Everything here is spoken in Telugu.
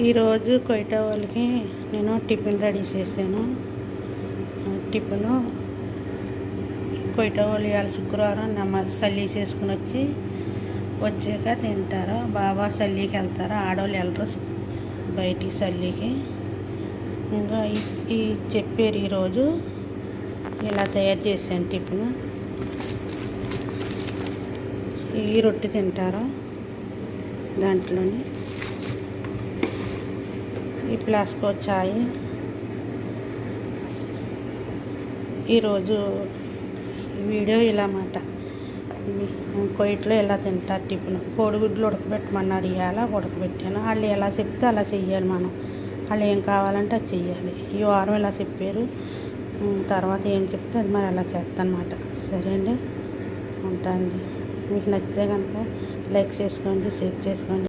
ఈరోజు కొయిటా వాళ్ళకి నేను టిఫిన్ రెడీ చేశాను. టిఫిన్ కొయిటా వాళ్ళు ఇవాళ శుక్రవారం సల్లి చేసుకుని వచ్చాక తింటారు. బాబా సల్లీకి వెళ్తారు, ఆడవాళ్ళు వెళ్ళరు బయటికి సల్లీకి. ఇంకా ఈ చెప్పారు ఈరోజు ఇలా తయారు చేశాను టిఫిన్. ఈ రొట్టె తింటారు, దాంట్లోని ఈ ప్లాస్కో చాయ్. ఈరోజు వీడియో ఇలా మాట కొయిట్లో ఎలా తింటారు టిఫిన్. కోడిగుడ్లు ఉడకబెట్టమన్నారు, ఇవాళ ఉడకబెట్టాను. వాళ్ళు ఎలా చెప్తే అలా చెయ్యాలి, మనం వాళ్ళు ఏం కావాలంటే అది చెయ్యాలి. ఈ వారం ఇలా చెప్పారు, తర్వాత ఏం చెప్తే అది మరి అలా చేస్తానమాట. సరే అండి, ఉంటానండి. మీకు నచ్చితే కనుక లైక్ చేసుకోండి, షేర్ చేసుకోండి.